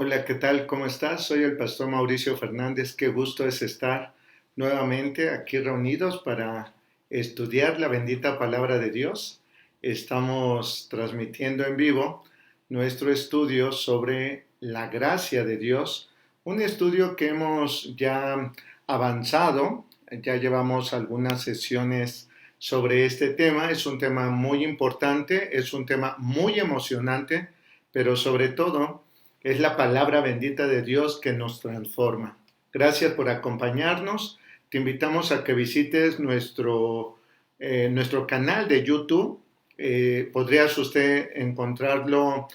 Hola, ¿qué tal? ¿Cómo estás? Soy el pastor Mauricio Fernández. Qué gusto es estar nuevamente aquí reunidos para estudiar la bendita palabra de Dios. Estamos transmitiendo en vivo nuestro estudio sobre la gracia de Dios, un estudio que hemos ya avanzado, ya llevamos algunas sesiones sobre este tema. Es un tema muy importante, es un tema muy emocionante, pero sobre todo es la palabra bendita de Dios que nos transforma. Gracias por acompañarnos. Te invitamos a que visites nuestro canal de YouTube. Podrías usted encontrarlo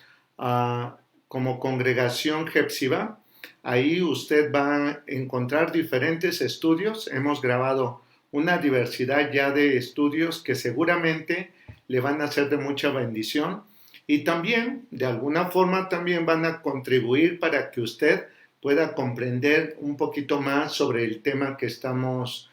como Congregación Hepzibah. Ahí usted va a encontrar diferentes estudios. Hemos grabado una diversidad ya de estudios que seguramente le van a ser de mucha bendición y también, de alguna forma, también van a contribuir para que usted pueda comprender un poquito más sobre el tema que estamos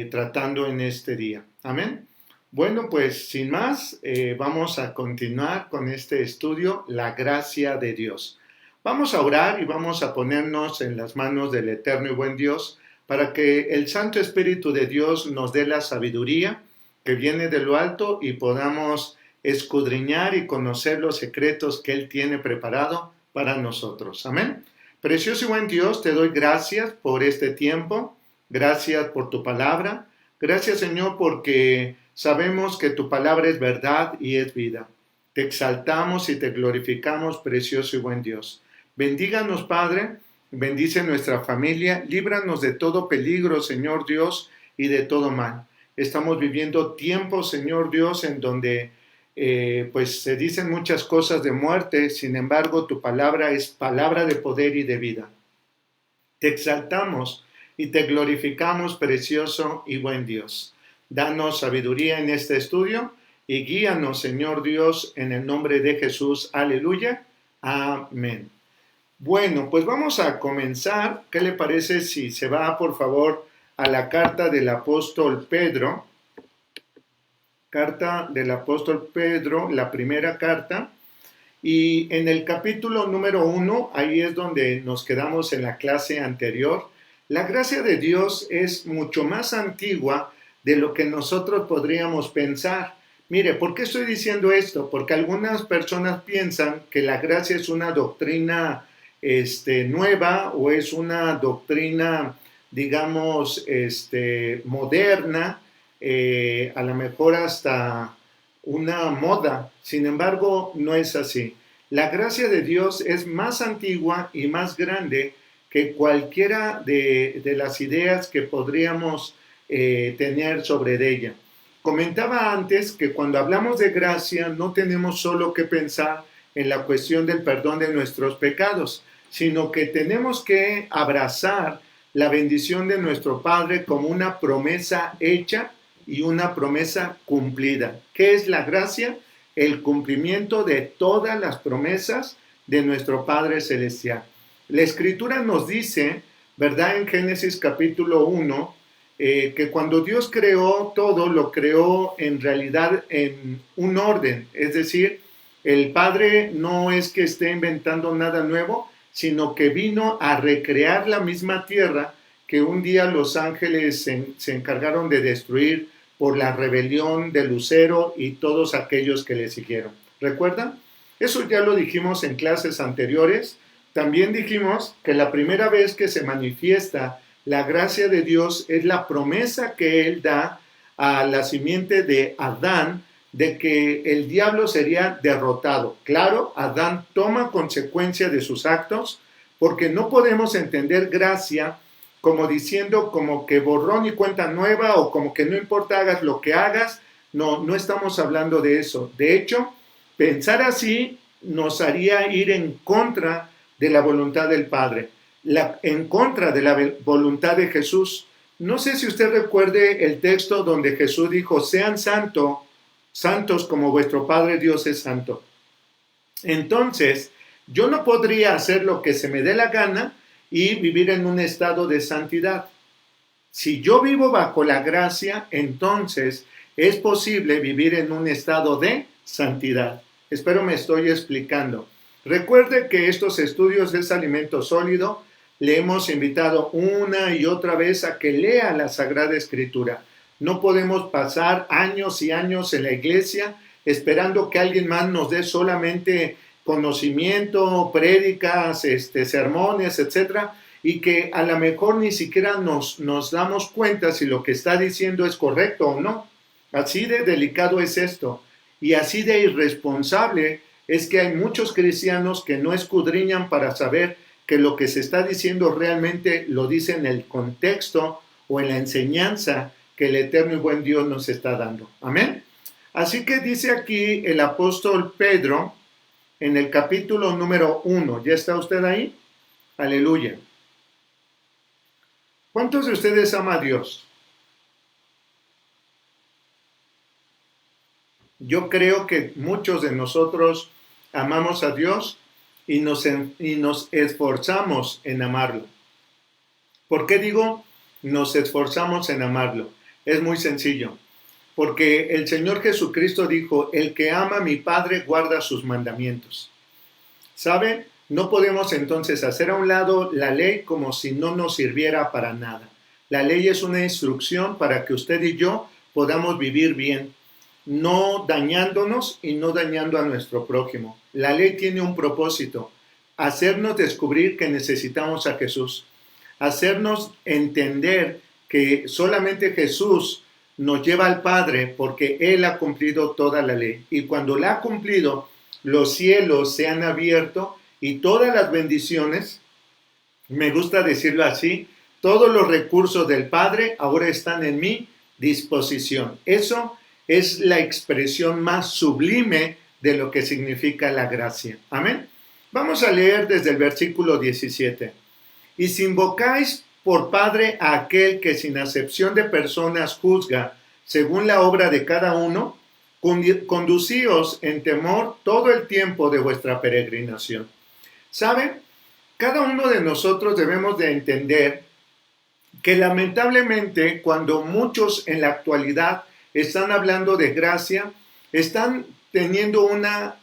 tratando en este día. Amén. Bueno, pues sin más, vamos a continuar con este estudio, la gracia de Dios. Vamos a orar y vamos a ponernos en las manos del eterno y buen Dios para que el Santo Espíritu de Dios nos dé la sabiduría que viene de lo alto y podamos escudriñar y conocer los secretos que Él tiene preparado para nosotros. Amén. Precioso y buen Dios, te doy gracias por este tiempo, gracias por tu palabra, gracias Señor porque sabemos que tu palabra es verdad y es vida. Te exaltamos y te glorificamos, precioso y buen Dios. Bendíganos, Padre, bendice nuestra familia, líbranos de todo peligro, Señor Dios, y de todo mal. Estamos viviendo tiempos, Señor Dios, en donde pues se dicen muchas cosas de muerte, sin embargo tu palabra es palabra de poder y de vida. Te exaltamos y te glorificamos, precioso y buen Dios. Danos sabiduría en este estudio y guíanos, Señor Dios, en el nombre de Jesús. Aleluya. Amén. Bueno, pues vamos a comenzar. ¿Qué le parece si se va, por favor, a la carta del apóstol Pedro? Carta del apóstol Pedro, la primera carta. Y en el capítulo número 1, ahí es donde nos quedamos en la clase anterior. La gracia de Dios es mucho más antigua de lo que nosotros podríamos pensar. Mire, ¿por qué estoy diciendo esto? Porque algunas personas piensan que la gracia es una doctrina nueva o es una doctrina, digamos, moderna, a lo mejor hasta una moda. Sin embargo, no es así. La gracia de Dios es más antigua y más grande que cualquiera de las ideas que podríamos tener sobre ella. Comentaba antes que cuando hablamos de gracia no tenemos solo que pensar en la cuestión del perdón de nuestros pecados, sino que tenemos que abrazar la bendición de nuestro Padre como una promesa hecha y una promesa cumplida. ¿Qué es la gracia? El cumplimiento de todas las promesas de nuestro Padre Celestial. La Escritura nos dice, ¿verdad? En Génesis capítulo 1, que cuando Dios creó todo, lo creó en realidad en un orden. Es decir, el Padre no es que esté inventando nada nuevo, sino que vino a recrear la misma tierra que un día los ángeles se encargaron de destruir por la rebelión de Lucero y todos aquellos que le siguieron. ¿Recuerdan? Eso ya lo dijimos en clases anteriores. También dijimos que la primera vez que se manifiesta la gracia de Dios es la promesa que Él da a la simiente de Adán de que el diablo sería derrotado. Claro, Adán toma consecuencia de sus actos porque no podemos entender gracia como diciendo como que borrón y cuenta nueva o como que no importa hagas lo que hagas. No, no estamos hablando de eso. De hecho, pensar así nos haría ir en contra de la voluntad del Padre, en contra de la voluntad de Jesús. No sé si usted recuerde el texto donde Jesús dijo, sean santos como vuestro Padre Dios es santo. Entonces, yo no podría hacer lo que se me dé la gana y vivir en un estado de santidad. Si yo vivo bajo la gracia, entonces es posible vivir en un estado de santidad. Espero me estoy explicando. Recuerde que estos estudios es alimento sólido. Le hemos invitado una y otra vez a que lea la Sagrada Escritura. No podemos pasar años y años en la iglesia esperando que alguien más nos dé solamente conocimiento, prédicas, sermones, etcétera, y que a lo mejor ni siquiera nos damos cuenta si lo que está diciendo es correcto o no. Así de delicado es esto, y así de irresponsable es que hay muchos cristianos que no escudriñan para saber que lo que se está diciendo realmente lo dice en el contexto o en la enseñanza que el eterno y buen Dios nos está dando. Amén. Así que dice aquí el apóstol Pedro en el capítulo número 1. ¿Ya está usted ahí? Aleluya. ¿Cuántos de ustedes aman a Dios? Yo creo que muchos de nosotros amamos a Dios y nos esforzamos en amarlo. ¿Por qué digo nos esforzamos en amarlo? Es muy sencillo. Porque el Señor Jesucristo dijo, el que ama a mi Padre guarda sus mandamientos. ¿Sabe? No podemos entonces hacer a un lado la ley como si no nos sirviera para nada. La ley es una instrucción para que usted y yo podamos vivir bien, no dañándonos y no dañando a nuestro prójimo. La ley tiene un propósito, hacernos descubrir que necesitamos a Jesús, hacernos entender que solamente Jesús nos lleva al Padre porque Él ha cumplido toda la ley. Y cuando la ha cumplido, los cielos se han abierto y todas las bendiciones, me gusta decirlo así, todos los recursos del Padre ahora están en mi disposición. Eso es la expresión más sublime de lo que significa la gracia. Amén. Vamos a leer desde el versículo 17. Y si invocáis por Padre a aquel que sin acepción de personas juzga según la obra de cada uno, conducíos en temor todo el tiempo de vuestra peregrinación. ¿Saben? Cada uno de nosotros debemos de entender que lamentablemente cuando muchos en la actualidad están hablando de gracia, están teniendo una,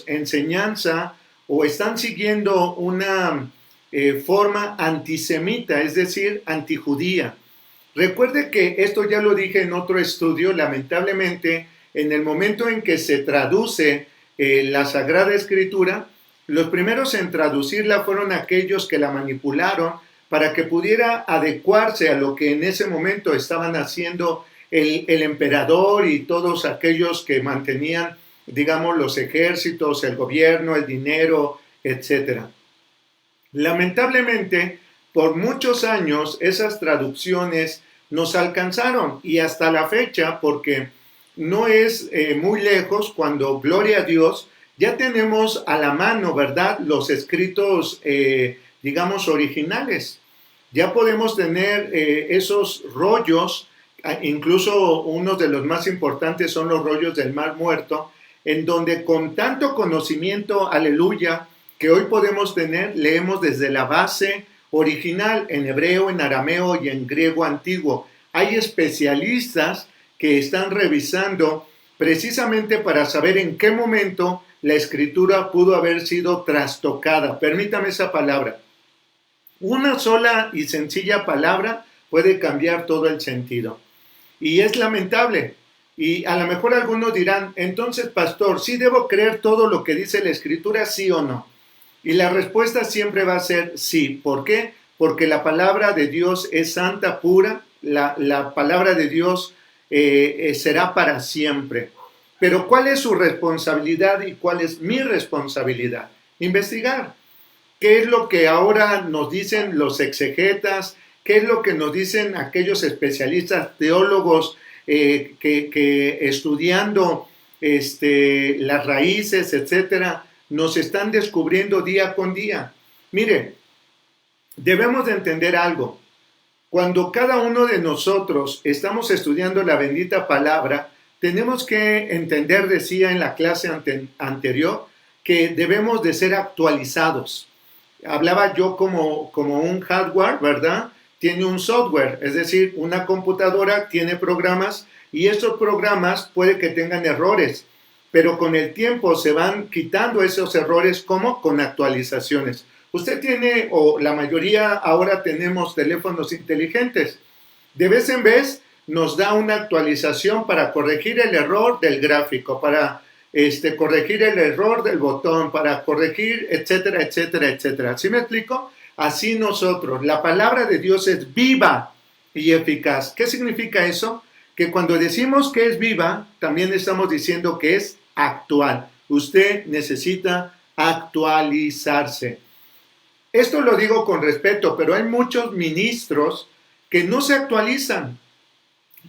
enseñanza o están siguiendo una forma antisemita, es decir, antijudía. Recuerde que esto ya lo dije en otro estudio, lamentablemente, en el momento en que se traduce la Sagrada Escritura, los primeros en traducirla fueron aquellos que la manipularon para que pudiera adecuarse a lo que en ese momento estaban haciendo el emperador y todos aquellos que mantenían, los ejércitos, el gobierno, el dinero, etc. Lamentablemente, por muchos años esas traducciones nos alcanzaron y hasta la fecha, porque no es muy lejos cuando, gloria a Dios, ya tenemos a la mano, ¿verdad?, los escritos, originales. Ya podemos tener esos rollos, incluso uno de los más importantes son los rollos del Mar Muerto, en donde con tanto conocimiento, aleluya, que hoy podemos tener, leemos desde la base original en hebreo, en arameo y en griego antiguo. Hay especialistas que están revisando precisamente para saber en qué momento la escritura pudo haber sido trastocada. Permítame esa palabra. Una sola y sencilla palabra puede cambiar todo el sentido. Y es lamentable. Y a lo mejor algunos dirán, entonces, pastor, ¿sí debo creer todo lo que dice la escritura, sí o no? Y la respuesta siempre va a ser sí. ¿Por qué? Porque la palabra de Dios es santa, pura. La palabra de Dios será para siempre. Pero ¿cuál es su responsabilidad y cuál es mi responsabilidad? Investigar. ¿Qué es lo que ahora nos dicen los exegetas? ¿Qué es lo que nos dicen aquellos especialistas, teólogos que estudiando las raíces, etcétera, nos están descubriendo día con día? Mire, debemos de entender algo. Cuando cada uno de nosotros estamos estudiando la bendita palabra, tenemos que entender, decía en la clase anterior, que debemos de ser actualizados. Hablaba yo como un hardware, ¿verdad? Tiene un software, es decir, una computadora tiene programas y estos programas puede que tengan errores. pero con el tiempo se van quitando esos errores, como con actualizaciones. Usted tiene, o la mayoría ahora tenemos teléfonos inteligentes. De vez en vez nos da una actualización para corregir el error del gráfico, para corregir el error del botón, para corregir, etcétera, etcétera, etcétera. ¿Sí me explico? Así nosotros, la palabra de Dios es viva y eficaz. ¿Qué significa eso? Que cuando decimos que es viva, también estamos diciendo que es actual. Usted necesita actualizarse. Esto lo digo con respeto, pero hay muchos ministros que no se actualizan.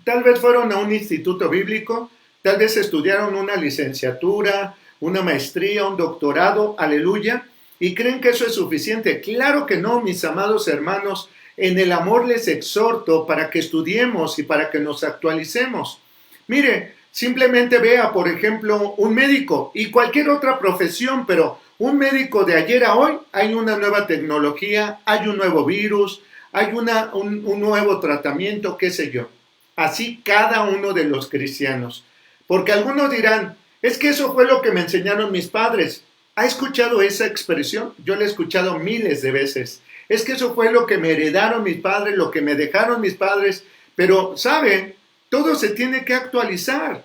Tal vez fueron a un instituto bíblico, tal vez estudiaron una licenciatura, una maestría, un doctorado, aleluya, y creen que eso es suficiente. Claro que no, mis amados hermanos. En el amor les exhorto para que estudiemos y para que nos actualicemos. Mire, simplemente vea, por ejemplo, un médico y cualquier otra profesión, pero un médico de ayer a hoy, hay una nueva tecnología, hay un nuevo virus, hay un nuevo tratamiento, qué sé yo. Así cada uno de los cristianos. Porque algunos dirán, es que eso fue lo que me enseñaron mis padres. ¿Ha escuchado esa expresión? Yo la he escuchado miles de veces. Es que eso fue lo que me heredaron mis padres, lo que me dejaron mis padres. Pero, ¿saben? Todo se tiene que actualizar.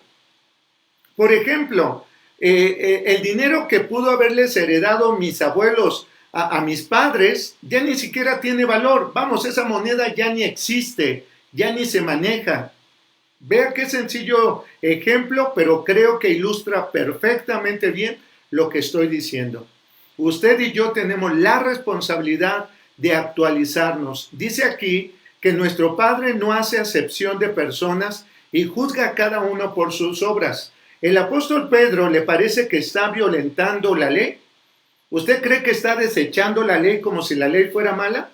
Por ejemplo, el dinero que pudo haberles heredado mis abuelos a mis padres ya ni siquiera tiene valor. Vamos, esa moneda ya ni existe, ya ni se maneja. Vea qué sencillo ejemplo, pero creo que ilustra perfectamente bien lo que estoy diciendo. Usted y yo tenemos la responsabilidad de actualizarnos. Dice aquí que nuestro Padre no hace acepción de personas y juzga a cada uno por sus obras. ¿El apóstol Pedro le parece que está violentando la ley? ¿Usted cree que está desechando la ley como si la ley fuera mala?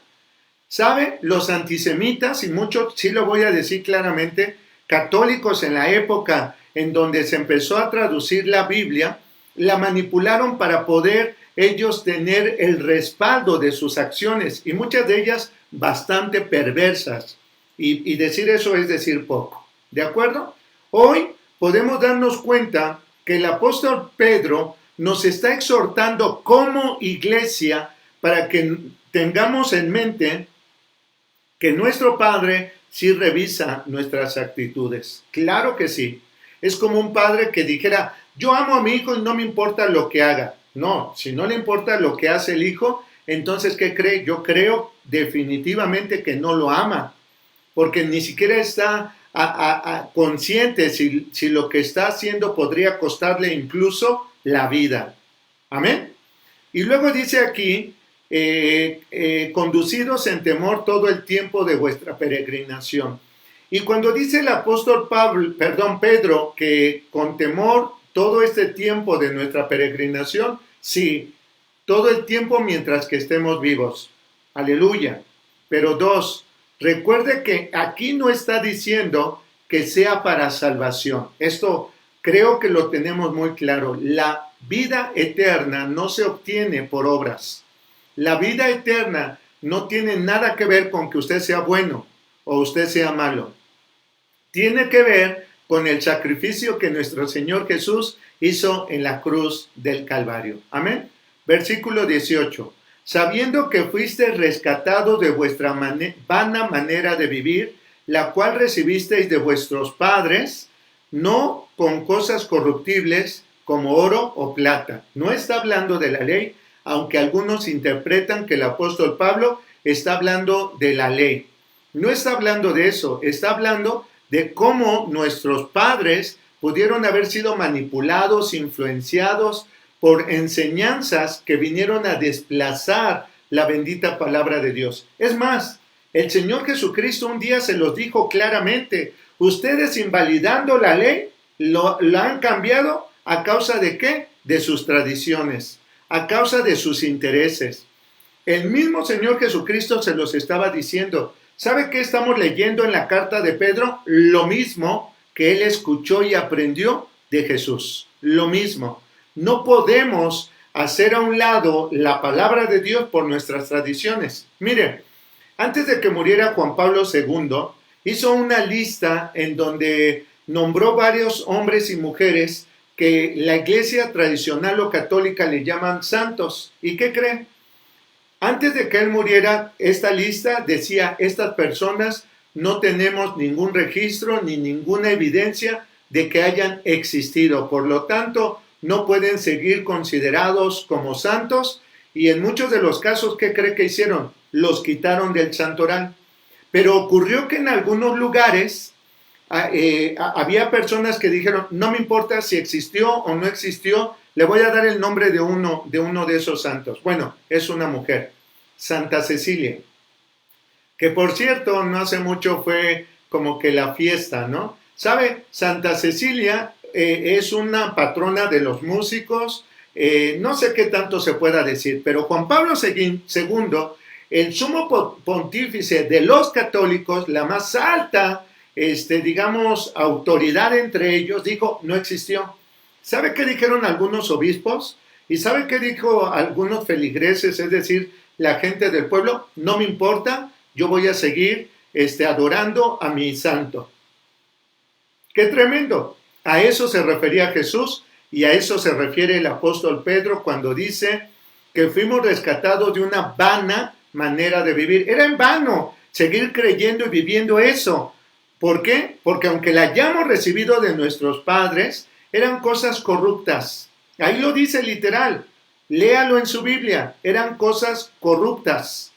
¿Sabe? Los antisemitas, y muchos, sí lo voy a decir claramente, católicos en la época en donde se empezó a traducir la Biblia, la manipularon para poder ellos tener el respaldo de sus acciones, y muchas de ellas bastante perversas. Y decir eso es decir poco. ¿De acuerdo? Hoy podemos darnos cuenta que el apóstol Pedro nos está exhortando como iglesia para que tengamos en mente que nuestro Padre sí revisa nuestras actitudes. Claro que sí. Es como un padre que dijera, yo amo a mi hijo y no me importa lo que haga. No, si no le importa lo que hace el hijo, entonces, ¿qué cree? Yo creo definitivamente que no lo ama, porque ni siquiera está consciente si lo que está haciendo podría costarle incluso la vida. Amén. Y luego dice aquí, conducidos en temor todo el tiempo de vuestra peregrinación. Y cuando dice el apóstol Pedro, que con temor todo este tiempo de nuestra peregrinación, sí, todo el tiempo mientras que estemos vivos. Aleluya. Pero dos, recuerde que aquí no está diciendo que sea para salvación. Esto creo que lo tenemos muy claro. La vida eterna no se obtiene por obras. La vida eterna no tiene nada que ver con que usted sea bueno o usted sea malo. Tiene que ver con el sacrificio que nuestro Señor Jesús hizo en la cruz del Calvario. Amén. Versículo 18. Sabiendo que fuiste rescatados de vuestra vana manera de vivir, la cual recibisteis de vuestros padres, no con cosas corruptibles como oro o plata. No está hablando de la ley, aunque algunos interpretan que el apóstol Pablo está hablando de la ley. No está hablando de eso, está hablando de cómo nuestros padres pudieron haber sido manipulados, influenciados por enseñanzas que vinieron a desplazar la bendita palabra de Dios. Es más, el Señor Jesucristo un día se los dijo claramente, ustedes invalidando la ley, la han cambiado a causa de ¿qué? De sus tradiciones, a causa de sus intereses. El mismo Señor Jesucristo se los estaba diciendo. ¿Sabe qué estamos leyendo en la carta de Pedro? Lo mismo que él escuchó y aprendió de Jesús. Lo mismo. No podemos hacer a un lado la palabra de Dios por nuestras tradiciones. Mire, antes de que muriera Juan Pablo II, hizo una lista en donde nombró varios hombres y mujeres que la iglesia tradicional o católica le llaman santos. ¿Y qué creen? Antes de que él muriera, esta lista decía, estas personas no tenemos ningún registro ni ninguna evidencia de que hayan existido. Por lo tanto, no pueden seguir considerados como santos. Y en muchos de los casos, ¿qué cree que hicieron? Los quitaron del santoral. Pero ocurrió que en algunos lugares había personas que dijeron, no me importa si existió o no existió, le voy a dar el nombre de uno de esos santos. Bueno, es una mujer, Santa Cecilia, que por cierto, no hace mucho fue como que la fiesta, ¿no? ¿Sabe? Santa Cecilia es una patrona de los músicos, no sé qué tanto se pueda decir, pero Juan Pablo II, el sumo pontífice de los católicos, la más alta, digamos, autoridad entre ellos, dijo, no existió. ¿Sabe qué dijeron algunos obispos? ¿Y sabe qué dijo algunos feligreses, es decir, la gente del pueblo? No me importa, yo voy a seguir adorando a mi santo. ¡Qué tremendo! A eso se refería Jesús y a eso se refiere el apóstol Pedro cuando dice que fuimos rescatados de una vana manera de vivir. Era en vano seguir creyendo y viviendo eso. ¿Por qué? Porque aunque la hayamos recibido de nuestros padres, eran cosas corruptas. Ahí lo dice literal. Léalo en su Biblia. Eran cosas corruptas.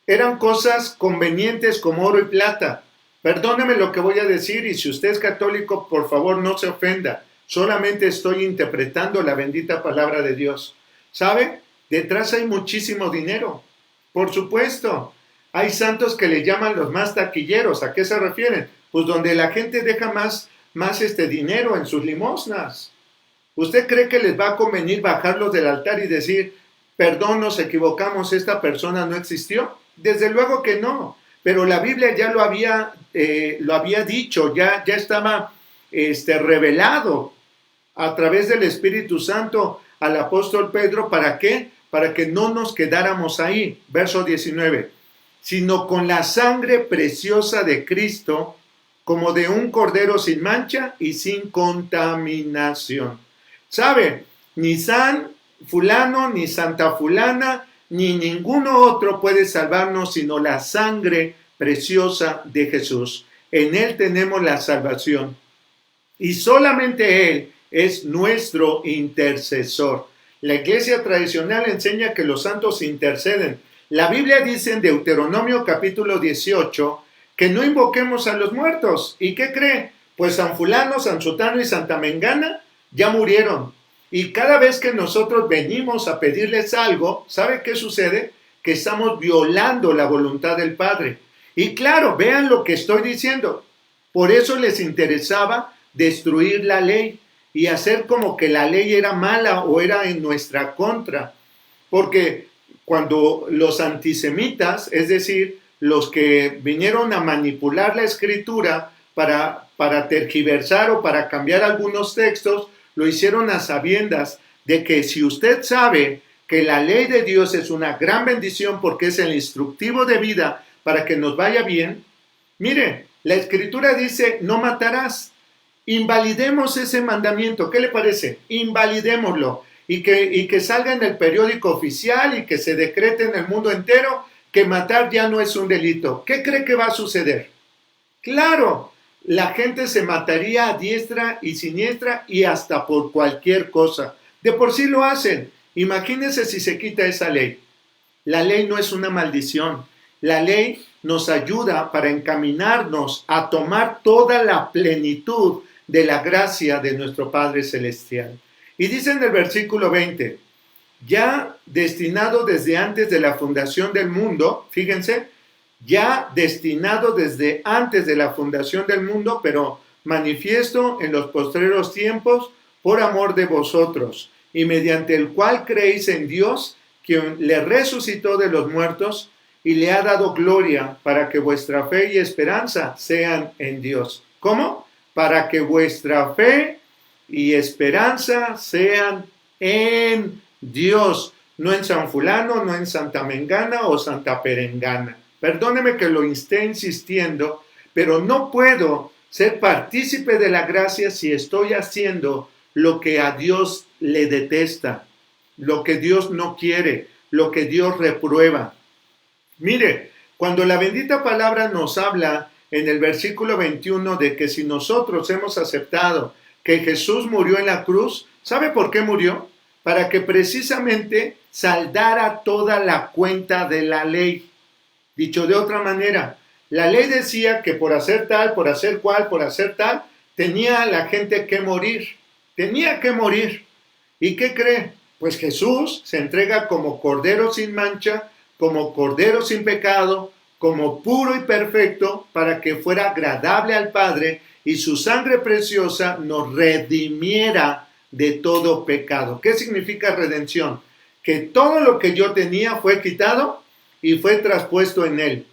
Eran cosas convenientes como oro y plata. Perdóneme lo que voy a decir y si usted es católico, por favor no se ofenda. Solamente estoy interpretando la bendita palabra de Dios. ¿Sabe? Detrás hay muchísimo dinero. Por supuesto. Hay santos que le llaman los más taquilleros. ¿A qué se refieren? Pues donde la gente deja más dinero en sus limosnas. ¿Usted cree que les va a convenir bajarlos del altar y decir, perdón, nos equivocamos, esta persona no existió? Desde luego que no. Pero la Biblia ya lo había dicho, ya estaba revelado a través del Espíritu Santo al apóstol Pedro. ¿Para qué? Para que no nos quedáramos ahí. Verso 19. Sino con la sangre preciosa de Cristo, como de un cordero sin mancha y sin contaminación. ¿Sabe? Ni San fulano, ni Santa fulana, ni ninguno otro puede salvarnos sino la sangre preciosa de Jesús. En Él tenemos la salvación. Y solamente Él es nuestro intercesor. La iglesia tradicional enseña que los santos interceden. La Biblia dice en Deuteronomio capítulo 18 que no invoquemos a los muertos. ¿Y qué cree? Pues San fulano, San sutano y Santa mengana ya murieron. Y cada vez que nosotros venimos a pedirles algo, ¿sabe qué sucede? Que estamos violando la voluntad del Padre. Y claro, vean lo que estoy diciendo. Por eso les interesaba destruir la ley y hacer como que la ley era mala o era en nuestra contra. Porque cuando los antisemitas, es decir, los que vinieron a manipular la escritura para tergiversar o para cambiar algunos textos, lo hicieron a sabiendas de que si usted sabe que la ley de Dios es una gran bendición porque es el instructivo de vida para que nos vaya bien, mire, la escritura dice no matarás. Invalidemos ese mandamiento. ¿Qué le parece? Invalidémoslo. Y que salga en el periódico oficial y que se decrete en el mundo entero que matar ya no es un delito. ¿Qué cree que va a suceder? Claro, la gente se mataría a diestra y siniestra y hasta por cualquier cosa. De por sí lo hacen. Imagínense si se quita esa ley. La ley no es una maldición. La ley nos ayuda para encaminarnos a tomar toda la plenitud de la gracia de nuestro Padre Celestial. Y dice en el versículo 20, ya destinado desde antes de la fundación del mundo, fíjense, ya destinado desde antes de la fundación del mundo, pero manifiesto en los postreros tiempos por amor de vosotros, y mediante el cual creéis en Dios, quien le resucitó de los muertos y le ha dado gloria para que vuestra fe y esperanza sean en Dios. ¿Cómo? Para que vuestra fe y esperanza sean en Dios, no en San fulano, no en Santa mengana o Santa perengana. Perdóneme que lo esté insistiendo, pero no puedo ser partícipe de la gracia si estoy haciendo lo que a Dios le detesta, lo que Dios no quiere, lo que Dios reprueba. Mire, cuando la bendita palabra nos habla en el versículo 21 de que si nosotros hemos aceptado que Jesús murió en la cruz, ¿sabe por qué murió? Para que precisamente saldara toda la cuenta de la ley. Dicho de otra manera, la ley decía que por hacer tal, por hacer cual, por hacer tal, tenía la gente que morir. Tenía que morir. ¿Y qué cree? Pues Jesús se entrega como cordero sin mancha, como cordero sin pecado, como puro y perfecto, para que fuera agradable al Padre y su sangre preciosa nos redimiera de todo pecado. ¿Qué significa redención? Que todo lo que yo tenía fue quitado y fue traspuesto en Él.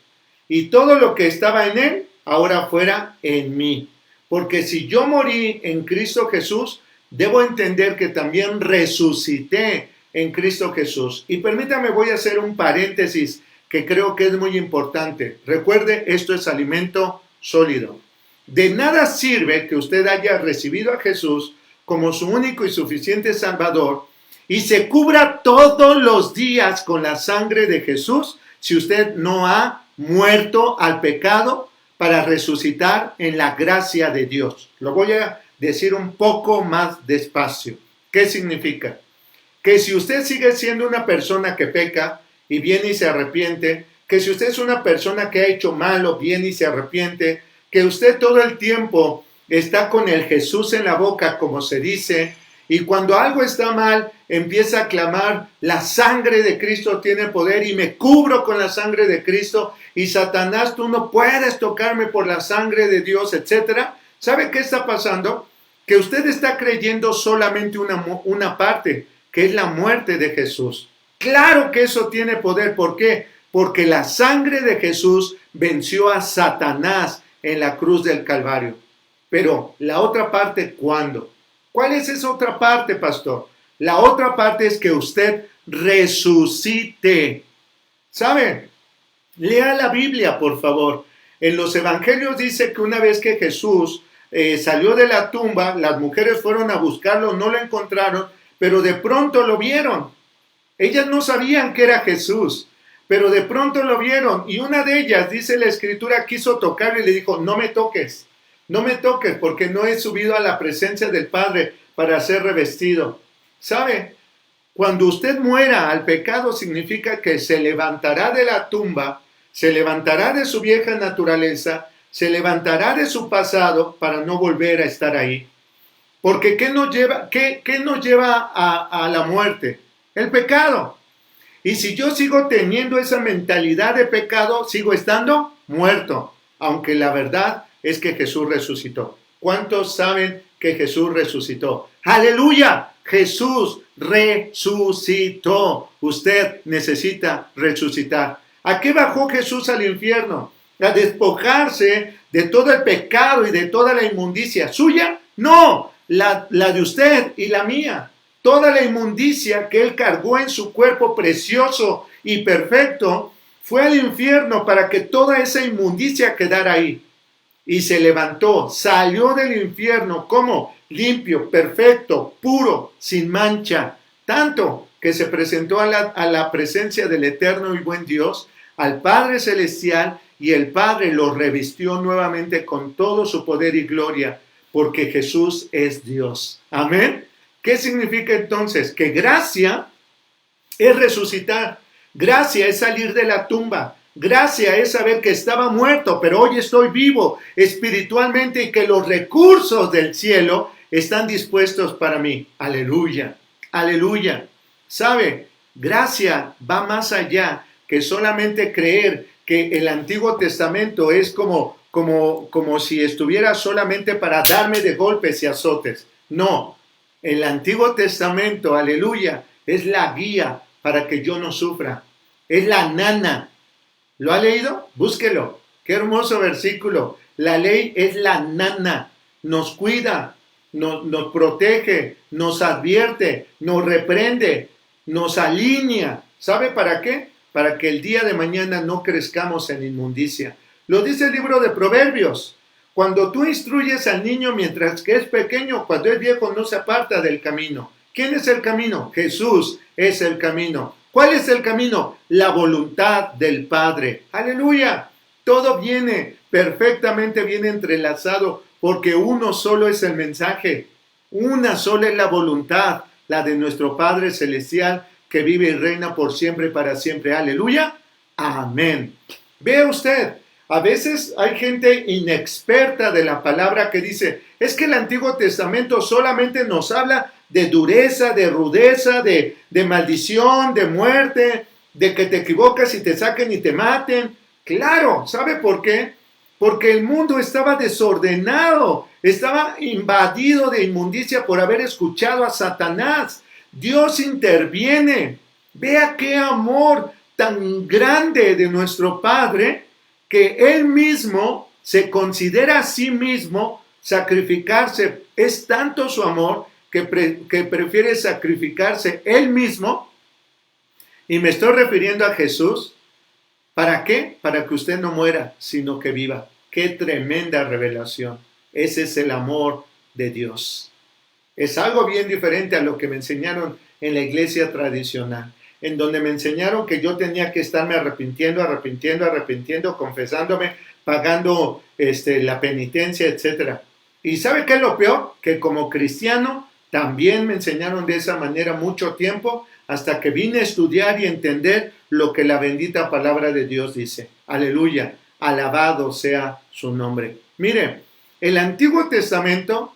Y todo lo que estaba en Él, ahora fuera en mí. Porque si yo morí en Cristo Jesús, debo entender que también resucité en Cristo Jesús. Y permítame, voy a hacer un paréntesis que creo que es muy importante. Recuerde, esto es alimento sólido. De nada sirve que usted haya recibido a Jesús como su único y suficiente Salvador y se cubra todos los días con la sangre de Jesús si usted no ha muerto al pecado para resucitar en la gracia de Dios. Lo voy a decir un poco más despacio. ¿Qué significa? Que si usted sigue siendo una persona que peca y viene y se arrepiente, que si usted es una persona que ha hecho malo, viene y se arrepiente, que usted todo el tiempo está con el Jesús en la boca, como se dice, y cuando algo está mal, empieza a clamar, la sangre de Cristo tiene poder y me cubro con la sangre de Cristo y Satanás, tú no puedes tocarme por la sangre de Dios, etc. ¿Sabe qué está pasando? Que usted está creyendo solamente una parte, que es la muerte de Jesús. Claro que eso tiene poder. ¿Por qué? Porque la sangre de Jesús venció a Satanás en la cruz del Calvario. Pero la otra parte, ¿cuándo? ¿Cuál es esa otra parte, pastor? La otra parte es que usted resucite. ¿Sabe? Lea la Biblia, por favor. En los evangelios dice que una vez que Jesús salió de la tumba, las mujeres fueron a buscarlo, no lo encontraron, pero de pronto lo vieron. Ellas no sabían que era Jesús, pero de pronto lo vieron. Y una de ellas, dice la Escritura, quiso tocarle y le dijo, no me toques, porque no he subido a la presencia del Padre para ser revestido. ¿Sabe? Cuando usted muera al pecado significa que se levantará de la tumba, se levantará de su vieja naturaleza, se levantará de su pasado para no volver a estar ahí. Porque ¿qué nos lleva a la muerte? El pecado. Y si yo sigo teniendo esa mentalidad de pecado, sigo estando muerto. Aunque la verdad es que Jesús resucitó. ¿Cuántos saben que Jesús resucitó? ¡Aleluya! Jesús resucitó. Usted necesita resucitar. ¿A qué bajó Jesús al infierno? ¿A despojarse de todo el pecado y de toda la inmundicia suya? No, la de usted y la mía. Toda la inmundicia que Él cargó en su cuerpo precioso y perfecto fue al infierno para que toda esa inmundicia quedara ahí. Y se levantó, salió del infierno como limpio, perfecto, puro, sin mancha. Tanto que se presentó a la presencia del eterno y buen Dios, al Padre Celestial, y el Padre lo revistió nuevamente con todo su poder y gloria, porque Jesús es Dios. Amén. ¿Qué significa entonces? Que gracia es resucitar. Gracia es salir de la tumba. Gracia es saber que estaba muerto, pero hoy estoy vivo espiritualmente y que los recursos del cielo están dispuestos para mí. Aleluya, aleluya. ¿Sabe? Gracia va más allá que solamente creer que el Antiguo Testamento es como si estuviera solamente para darme de golpes y azotes. No, el Antiguo Testamento, aleluya, es la guía para que yo no sufra. Es la nana. ¿Lo ha leído? Búsquelo. Qué hermoso versículo. La ley es la nana. Nos cuida, nos protege, nos advierte, nos reprende, nos alinea. ¿Sabe para qué? Para que el día de mañana no crezcamos en inmundicia. Lo dice el libro de Proverbios. Cuando tú instruyes al niño mientras que es pequeño, cuando es viejo no se aparta del camino. ¿Quién es el camino? Jesús es el camino. ¿Cuál es el camino? La voluntad del Padre. ¡Aleluya! Todo viene perfectamente bien entrelazado porque uno solo es el mensaje. Una sola es la voluntad, la de nuestro Padre Celestial que vive y reina por siempre y para siempre. ¡Aleluya! Amén. Vea usted, a veces hay gente inexperta de la palabra que dice, es que el Antiguo Testamento solamente nos habla de dureza, de rudeza, de maldición, de muerte, de que te equivocas y te saquen y te maten. Claro, ¿sabe por qué? Porque el mundo estaba desordenado, estaba invadido de inmundicia por haber escuchado a Satanás. Dios interviene. Vea qué amor tan grande de nuestro Padre, que Él mismo se considera a sí mismo sacrificarse. Es tanto su amor que prefiere sacrificarse Él mismo. Y me estoy refiriendo a Jesús. ¿Para qué? Para que usted no muera, sino que viva. ¡Qué tremenda revelación! Ese es el amor de Dios. Es algo bien diferente a lo que me enseñaron en la iglesia tradicional, en donde me enseñaron que yo tenía que estarme arrepintiendo, confesándome, pagando la penitencia, etc. ¿Y sabe qué es lo peor? Que como cristiano también me enseñaron de esa manera mucho tiempo, hasta que vine a estudiar y entender lo que la bendita palabra de Dios dice. Aleluya, alabado sea su nombre. Mire, el Antiguo Testamento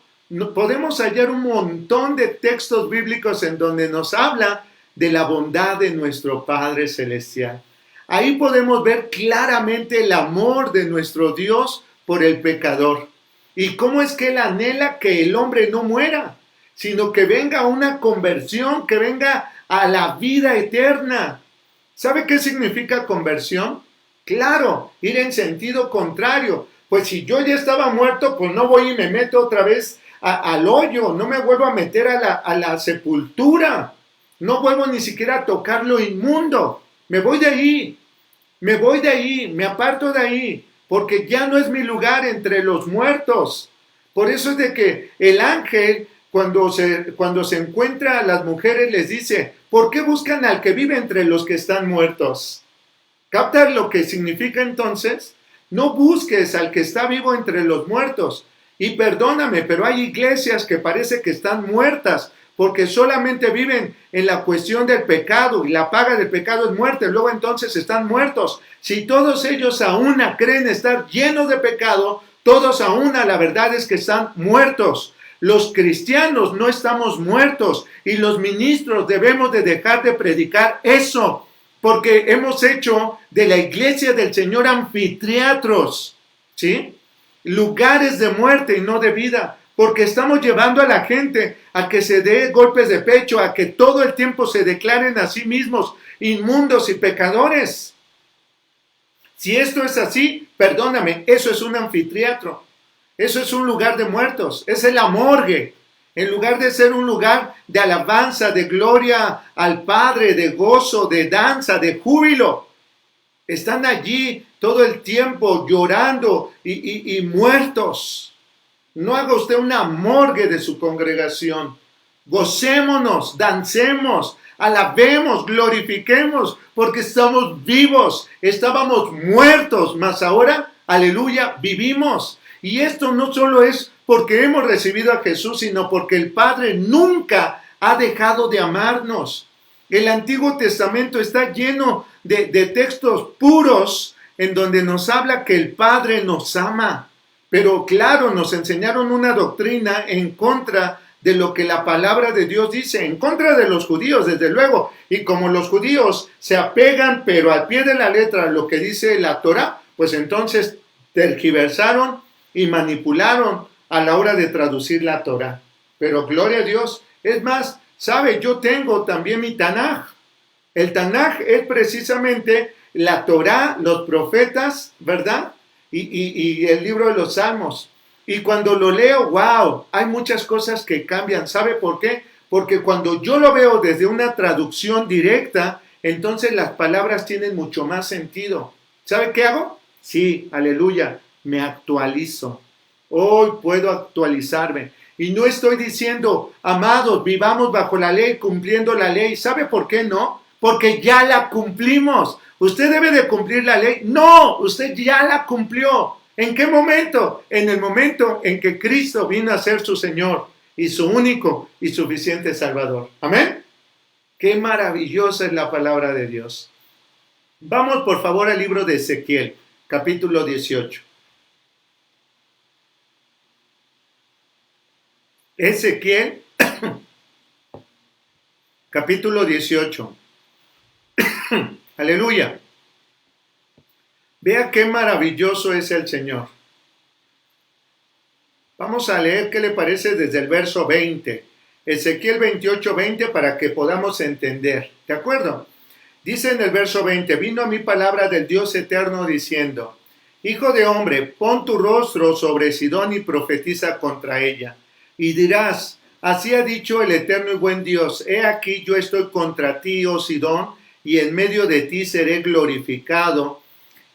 podemos hallar un montón de textos bíblicos en donde nos habla de la bondad de nuestro Padre Celestial. Ahí podemos ver claramente el amor de nuestro Dios por el pecador. Y cómo es que Él anhela que el hombre no muera, sino que venga una conversión, que venga a la vida eterna. ¿Sabe qué significa conversión? Claro, ir en sentido contrario. Pues si yo ya estaba muerto, pues no voy y me meto otra vez al hoyo, no me vuelvo a meter a la sepultura, no vuelvo ni siquiera a tocar lo inmundo. Me voy de ahí, me aparto de ahí, porque ya no es mi lugar entre los muertos. Por eso es de que el ángel, cuando se encuentra a las mujeres, les dice, ¿por qué buscan al que vive entre los que están muertos? ¿Captan lo que significa entonces? No busques al que está vivo entre los muertos. Y perdóname, pero hay iglesias que parece que están muertas, porque solamente viven en la cuestión del pecado, y la paga del pecado es muerte, luego entonces están muertos. Si todos ellos a una creen estar llenos de pecado, todos a una la verdad es que están muertos. Los cristianos no estamos muertos, y los ministros debemos de dejar de predicar eso, porque hemos hecho de la iglesia del Señor anfiteatros, ¿sí? Lugares de muerte y no de vida, porque estamos llevando a la gente a que se dé golpes de pecho, a que todo el tiempo se declaren a sí mismos inmundos y pecadores. Si esto es así, perdóname, eso es un anfiteatro, eso es un lugar de muertos, es la morgue. En lugar de ser un lugar de alabanza, de gloria al Padre, de gozo, de danza, de júbilo, están allí todo el tiempo llorando y muertos. No haga usted una morgue de su congregación. Gocémonos, dancemos, alabemos, glorifiquemos, porque estamos vivos. Estábamos muertos, mas ahora, aleluya, vivimos. Y esto no solo es porque hemos recibido a Jesús, sino porque el Padre nunca ha dejado de amarnos. El Antiguo Testamento está lleno de textos puros en donde nos habla que el Padre nos ama. Pero claro, nos enseñaron una doctrina en contra de lo que la palabra de Dios dice, en contra de los judíos, desde luego. Y como los judíos se apegan, pero al pie de la letra, a lo que dice la Torá, pues entonces tergiversaron y manipularon a la hora de traducir la Torá. Pero gloria a Dios. Es más, ¿sabe? Yo tengo también mi Tanaj. El Tanaj es precisamente la Torá, los profetas, ¿verdad? Y el libro de los Salmos. Y cuando lo leo, wow, hay muchas cosas que cambian. ¿Sabe por qué? Porque cuando yo lo veo desde una traducción directa, entonces las palabras tienen mucho más sentido. ¿Sabe qué hago? Sí, aleluya, me actualizo. Hoy puedo actualizarme. Y no estoy diciendo, amados, vivamos bajo la ley, cumpliendo la ley. ¿Sabe por qué no? Porque ya la cumplimos. ¿Usted debe de cumplir la ley? No, usted ya la cumplió. ¿En qué momento? En el momento en que Cristo vino a ser su Señor y su único y suficiente Salvador. Amén. Qué maravillosa es la palabra de Dios. Vamos por favor al libro de Ezequiel, capítulo 18. Ezequiel, capítulo 18. Aleluya. Vea qué maravilloso es el Señor. Vamos a leer qué le parece desde el verso 20. Ezequiel 28, 20 para que podamos entender. ¿De acuerdo? Dice en el verso 20, vino a mí palabra del Dios eterno diciendo, Hijo de hombre, pon tu rostro sobre Sidón y profetiza contra ella. Y dirás, así ha dicho el eterno y buen Dios, he aquí yo estoy contra ti, oh Sidón, y en medio de ti seré glorificado,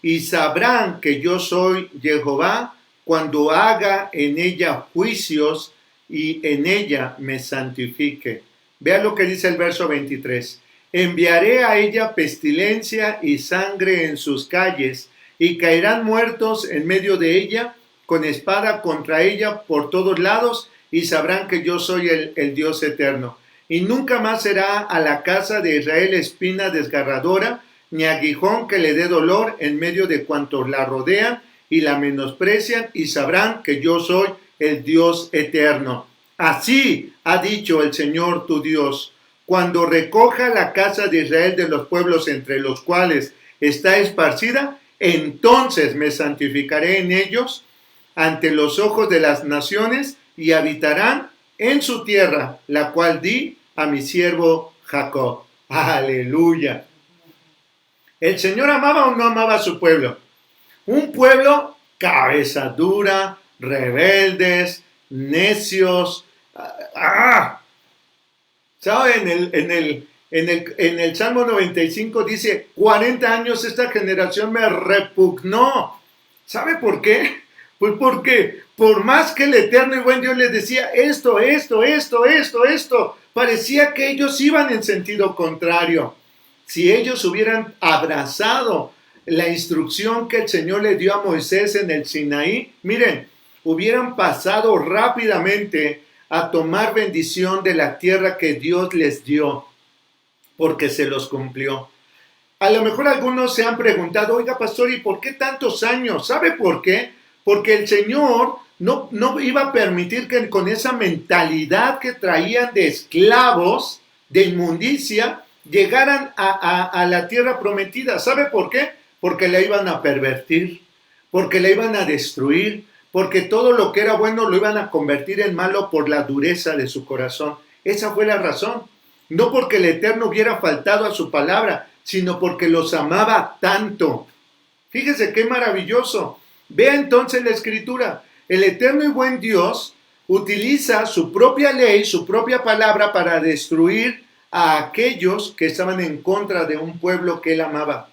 y sabrán que yo soy Jehová cuando haga en ella juicios y en ella me santifique. Vea lo que dice el verso 23. Enviaré a ella pestilencia y sangre en sus calles, y caerán muertos en medio de ella, con espada contra ella por todos lados, y sabrán que yo soy el Dios eterno. Y nunca más será a la casa de Israel espina desgarradora, ni aguijón que le dé dolor en medio de cuantos la rodean y la menosprecian, y sabrán que yo soy el Dios eterno. Así ha dicho el Señor tu Dios, cuando recoja la casa de Israel de los pueblos entre los cuales está esparcida, entonces me santificaré en ellos ante los ojos de las naciones y habitarán en su tierra, la cual di a mi siervo Jacob. Aleluya. ¿El Señor amaba o no amaba a su pueblo? Un pueblo cabeza dura, rebeldes, necios. ¿Sabe? En el Salmo 95 dice, 40 años esta generación me repugnó. ¿Sabe por qué? Pues porque por más que el eterno y buen Dios les decía esto, parecía que ellos iban en sentido contrario. Si ellos hubieran abrazado la instrucción que el Señor le dio a Moisés en el Sinaí, miren, hubieran pasado rápidamente a tomar bendición de la tierra que Dios les dio, porque se los cumplió. A lo mejor algunos se han preguntado, oiga pastor, ¿y por qué tantos años? ¿Sabe por qué? Porque el Señor no iba a permitir que con esa mentalidad que traían de esclavos, de inmundicia, llegaran a la tierra prometida. ¿Sabe por qué? Porque la iban a pervertir, porque la iban a destruir, porque todo lo que era bueno lo iban a convertir en malo por la dureza de su corazón. Esa fue la razón. No porque el Eterno hubiera faltado a su palabra, sino porque los amaba tanto. Fíjese qué maravilloso. Vea entonces la Escritura. El eterno y buen Dios utiliza su propia ley, su propia palabra para destruir a aquellos que estaban en contra de un pueblo que él amaba.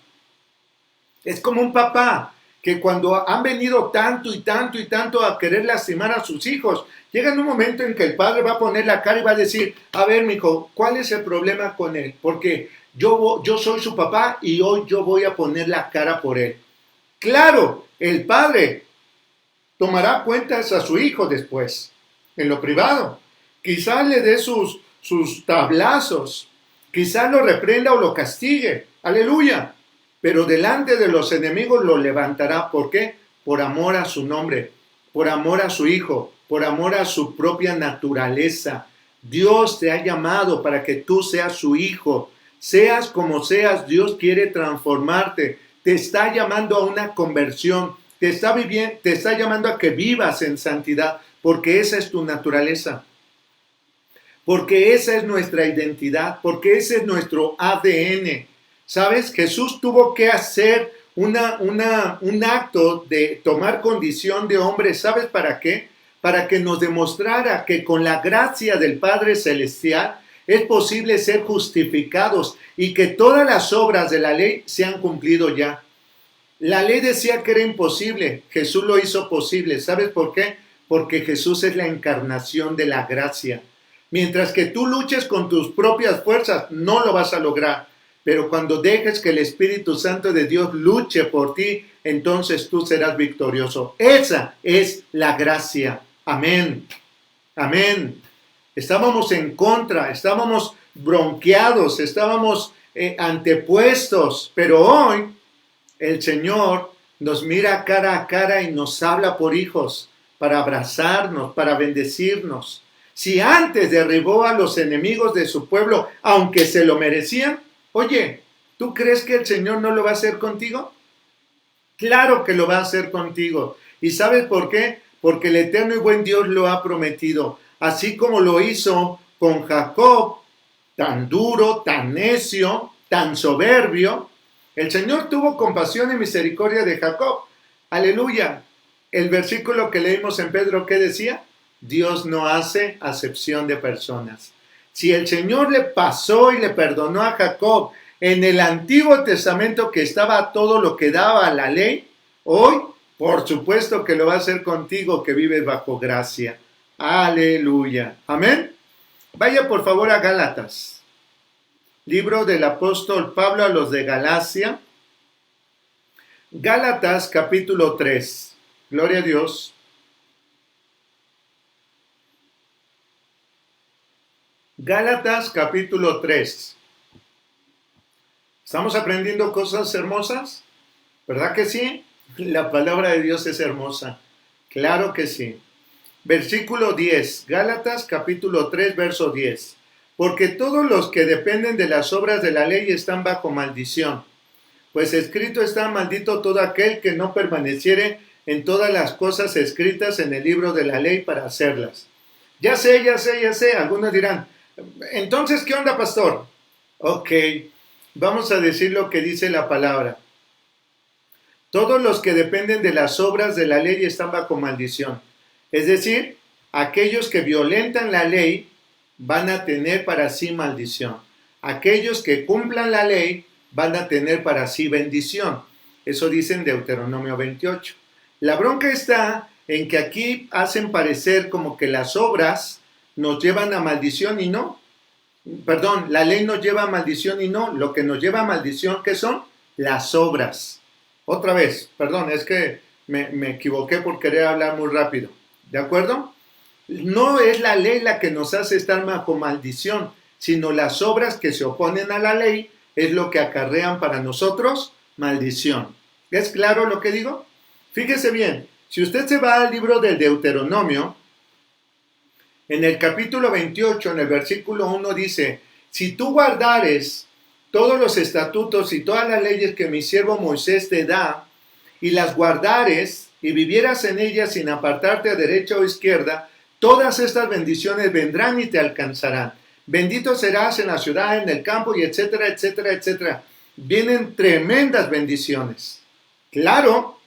Es como un papá que cuando han venido tanto y tanto y tanto a querer lastimar a sus hijos, llega en un momento en que el padre va a poner la cara y va a decir, a ver, mijo, ¿cuál es el problema con él? Porque yo soy su papá y hoy yo voy a poner la cara por él. Claro, el padre tomará cuentas a su hijo después, en lo privado. Quizás le dé sus tablazos, quizás lo reprenda o lo castigue. Aleluya. Pero delante de los enemigos lo levantará. ¿Por qué? Por amor a su nombre, por amor a su hijo, por amor a su propia naturaleza. Dios te ha llamado para que tú seas su hijo. Seas como seas, Dios quiere transformarte. Te está llamando a una conversión. Te está llamando a que vivas en santidad, porque esa es tu naturaleza. Porque esa es nuestra identidad, porque ese es nuestro ADN. ¿Sabes? Jesús tuvo que hacer un acto de tomar condición de hombre. ¿Sabes para qué? Para que nos demostrara que con la gracia del Padre Celestial es posible ser justificados y que todas las obras de la ley se han cumplido ya. La ley decía que era imposible. Jesús lo hizo posible. ¿Sabes por qué? porque Jesús es la encarnación de la gracia. Mientras que tú luches con tus propias fuerzas, no lo vas a lograr. Pero cuando dejes que el Espíritu Santo de Dios luche por ti, entonces tú serás victorioso. Esa es la gracia. Amén. Amén. Estábamos en contra, estábamos bronqueados, estábamos antepuestos, pero hoy el Señor nos mira cara a cara y nos habla por hijos, para abrazarnos, para bendecirnos. Si antes derribó a los enemigos de su pueblo, aunque se lo merecían, oye, ¿tú crees que el Señor no lo va a hacer contigo? Claro que lo va a hacer contigo. ¿Y sabes por qué? Porque el eterno y buen Dios lo ha prometido. Así como lo hizo con Jacob, tan duro, tan necio, tan soberbio, el Señor tuvo compasión y misericordia de Jacob. Aleluya. El versículo que leímos en Pedro, ¿qué decía? Dios no hace acepción de personas. Si el Señor le pasó y le perdonó a Jacob en el Antiguo Testamento, que estaba todo lo que daba la ley, hoy, por supuesto que lo va a hacer contigo que vives bajo gracia. Aleluya. Amén. Vaya por favor a Gálatas. Libro del apóstol Pablo a los de Galacia. Gálatas capítulo 3. Gloria a Dios. Gálatas capítulo 3. ¿Estamos aprendiendo cosas hermosas? ¿Verdad que sí? La palabra de Dios es hermosa. Claro que sí. Versículo 10. Gálatas capítulo 3, verso 10. Porque todos los que dependen de las obras de la ley están bajo maldición. Pues escrito está: maldito todo aquel que no permaneciere en todas las cosas escritas en el libro de la ley para hacerlas. Ya sé. Algunos dirán, entonces, ¿qué onda, pastor? Ok, vamos a decir lo que dice la palabra. Todos los que dependen de las obras de la ley están bajo maldición. Es decir, aquellos que violentan la ley van a tener para sí maldición. Aquellos que cumplan la ley van a tener para sí bendición. Eso dice en Deuteronomio 28. La bronca está en que aquí hacen parecer como que las obras nos llevan a maldición y no. Perdón, la ley nos lleva a maldición y no. Lo que nos lleva a maldición, ¿qué son? Las obras. Otra vez, perdón, es que me equivoqué por querer hablar muy rápido. ¿De acuerdo? No es la ley la que nos hace estar bajo maldición, sino las obras que se oponen a la ley es lo que acarrean para nosotros maldición. ¿Es claro lo que digo? Fíjese bien, si usted se va al libro del Deuteronomio, en el capítulo 28, en el versículo 1 dice: si tú guardares todos los estatutos y todas las leyes que mi siervo Moisés te da, y las guardares y vivieras en ellas sin apartarte a derecha o izquierda, todas estas bendiciones vendrán y te alcanzarán. Bendito serás en la ciudad, en el campo, y etcétera, etcétera, etcétera. Vienen tremendas bendiciones. Claro,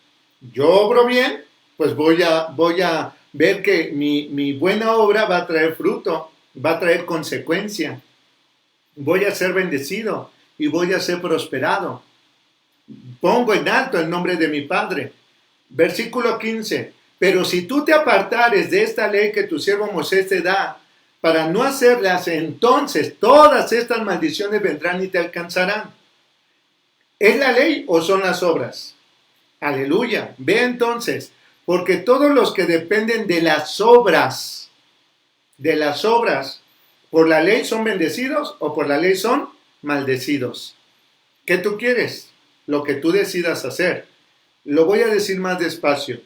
yo obro bien, pues voy a ver que mi buena obra va a traer fruto, va a traer consecuencia. Voy a ser bendecido y voy a ser prosperado. Pongo en alto el nombre de mi Padre. Versículo 15. Pero si tú te apartares de esta ley que tu siervo Moisés te da, para no hacerlas, entonces todas estas maldiciones vendrán y te alcanzarán. ¿Es la ley o son las obras? Aleluya. Ve entonces, porque todos los que dependen de las obras, ¿por la ley son bendecidos o por la ley son maldecidos? ¿Qué tú quieres? Lo que tú decidas hacer. Lo voy a decir más despacio.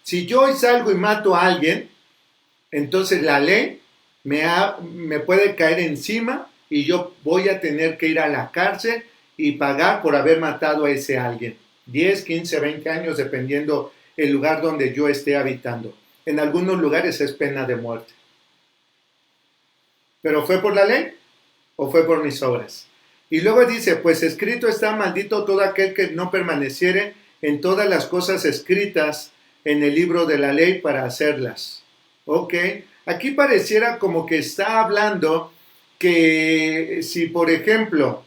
Si yo hoy salgo y mato a alguien, entonces la ley me puede caer encima y yo voy a tener que ir a la cárcel y pagar por haber matado a ese alguien. 10, 15, 20 años, dependiendo el lugar donde yo esté habitando. En algunos lugares es pena de muerte. ¿Pero fue por la ley o fue por mis obras? Y luego dice, pues escrito está: maldito todo aquel que no permaneciere en todas las cosas escritas en el libro de la ley para hacerlas. Ok, aquí pareciera como que está hablando que si, por ejemplo,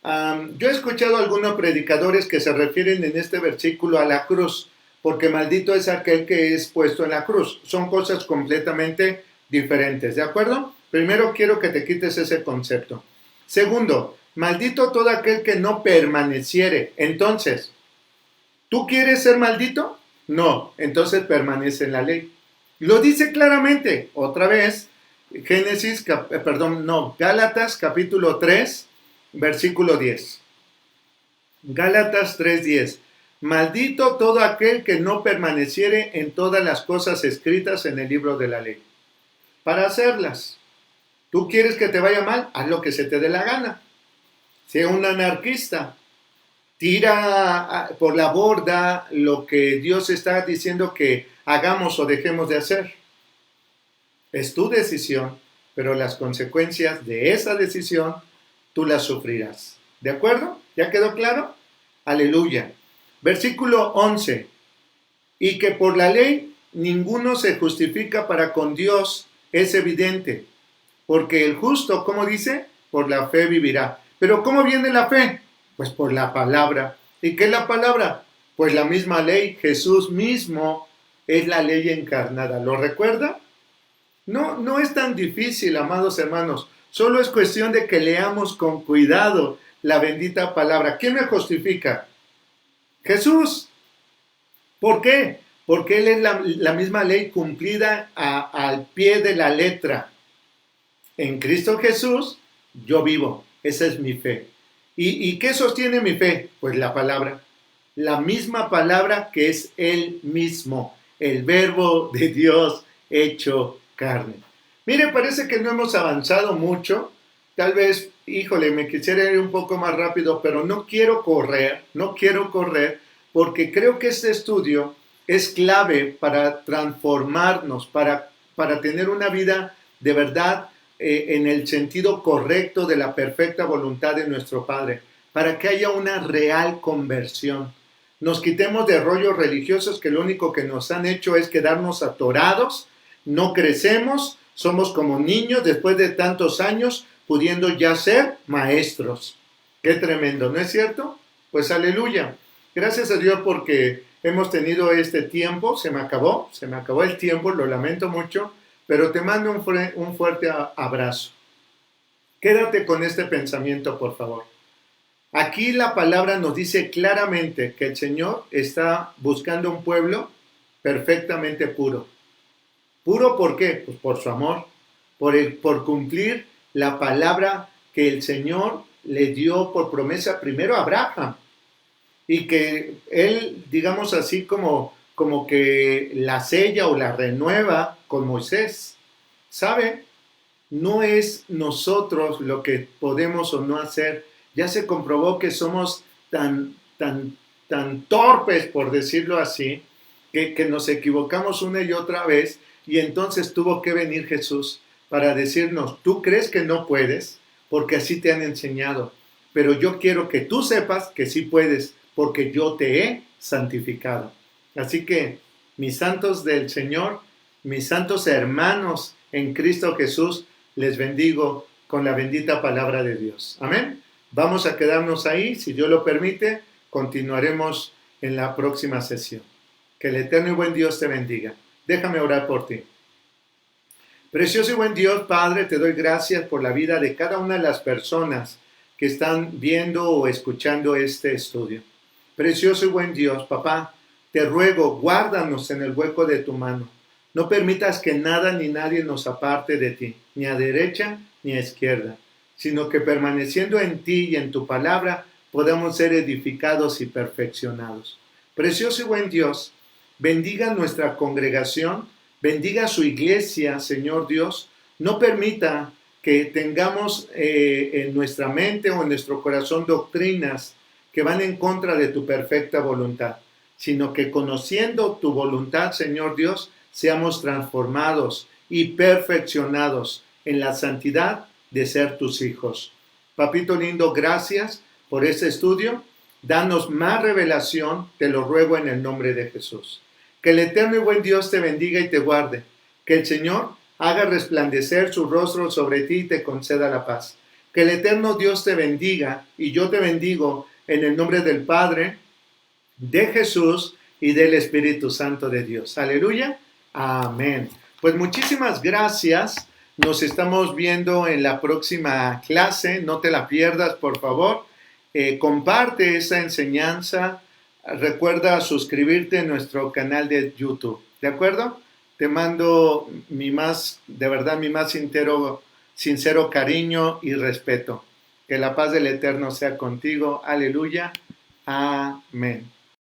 yo he escuchado a algunos predicadores que se refieren en este versículo a la cruz, porque maldito es aquel que es puesto en la cruz. Son cosas completamente diferentes, ¿de acuerdo? Primero quiero que te quites ese concepto. Segundo, maldito todo aquel que no permaneciere. Entonces, ¿tú quieres ser maldito? No, entonces permanece en la ley. Lo dice claramente, otra vez, Gálatas capítulo 3, versículo 10. Gálatas 3:10. Maldito todo aquel que no permaneciere en todas las cosas escritas en el libro de la ley, para hacerlas. ¿Tú quieres que te vaya mal? Haz lo que se te dé la gana. Sea un anarquista. Tira por la borda lo que Dios está diciendo que hagamos o dejemos de hacer. Es tu decisión, pero las consecuencias de esa decisión tú las sufrirás. ¿De acuerdo? ¿Ya quedó claro? Aleluya. Versículo 11. Y que por la ley ninguno se justifica para con Dios es evidente, porque el justo, ¿cómo dice? Por la fe vivirá. ¿Pero cómo viene la fe? Pues por la palabra. ¿Y qué es la palabra? Pues la misma ley. Jesús mismo es la ley encarnada. ¿Lo recuerda? No es tan difícil, amados hermanos. Solo es cuestión de que leamos con cuidado la bendita palabra. ¿Quién me justifica? Jesús. ¿Por qué? Porque Él es la misma ley cumplida al pie de la letra. En Cristo Jesús yo vivo. Esa es mi fe. ¿Y qué sostiene mi fe? Pues la palabra. La misma palabra que es Él mismo. El verbo de Dios hecho carne. Mire, parece que no hemos avanzado mucho. Tal vez, híjole, me quisiera ir un poco más rápido, pero no quiero correr, porque creo que este estudio es clave para transformarnos, para tener una vida de verdad en el sentido correcto de la perfecta voluntad de nuestro Padre, para que haya una real conversión. Nos quitemos de rollos religiosos que lo único que nos han hecho es quedarnos atorados, no crecemos, somos como niños después de tantos años, pudiendo ya ser maestros. Qué tremendo, ¿no es cierto? Pues aleluya. Gracias a Dios porque hemos tenido este tiempo, se me acabó el tiempo, lo lamento mucho, pero te mando un fuerte abrazo. Quédate con este pensamiento, por favor. Aquí la palabra nos dice claramente que el Señor está buscando un pueblo perfectamente puro. ¿Puro por qué? Pues por su amor, por cumplir la palabra que el Señor le dio por promesa primero a Abraham. Y que Él, digamos así, como que la sella o la renueva con Moisés. ¿Sabe? No es nosotros lo que podemos o no hacer. Ya se comprobó que somos tan torpes, por decirlo así, que nos equivocamos una y otra vez, y entonces tuvo que venir Jesús para decirnos, tú crees que no puedes, porque así te han enseñado, pero yo quiero que tú sepas que sí puedes, porque yo te he santificado. Así que, mis santos del Señor, mis santos hermanos en Cristo Jesús, les bendigo con la bendita palabra de Dios. Amén. Vamos a quedarnos ahí, si Dios lo permite, continuaremos en la próxima sesión. Que el eterno y buen Dios te bendiga. Déjame orar por ti. Precioso y buen Dios, Padre, te doy gracias por la vida de cada una de las personas que están viendo o escuchando este estudio. Precioso y buen Dios, papá, te ruego, guárdanos en el hueco de tu mano. No permitas que nada ni nadie nos aparte de ti, ni a derecha ni a izquierda, sino que permaneciendo en ti y en tu palabra podamos ser edificados y perfeccionados. Precioso y buen Dios, bendiga nuestra congregación, bendiga su iglesia, Señor Dios. No permita que tengamos en nuestra mente o en nuestro corazón doctrinas que van en contra de tu perfecta voluntad, sino que conociendo tu voluntad, Señor Dios, seamos transformados y perfeccionados en la santidad de ser tus hijos. Papito lindo, gracias por este estudio. Danos más revelación, te lo ruego en el nombre de Jesús. Que el eterno y buen Dios te bendiga y te guarde. Que el Señor haga resplandecer su rostro sobre ti y te conceda la paz. Que el eterno Dios te bendiga y yo te bendigo en el nombre del Padre, de Jesús y del Espíritu Santo de Dios. Aleluya. Amén. Pues muchísimas gracias. Nos estamos viendo en la próxima clase. No te la pierdas, por favor. Comparte esa enseñanza. Recuerda suscribirte en nuestro canal de YouTube. ¿De acuerdo? Te mando de verdad, mi más sincero cariño y respeto. Que la paz del Eterno sea contigo. Aleluya. Amén.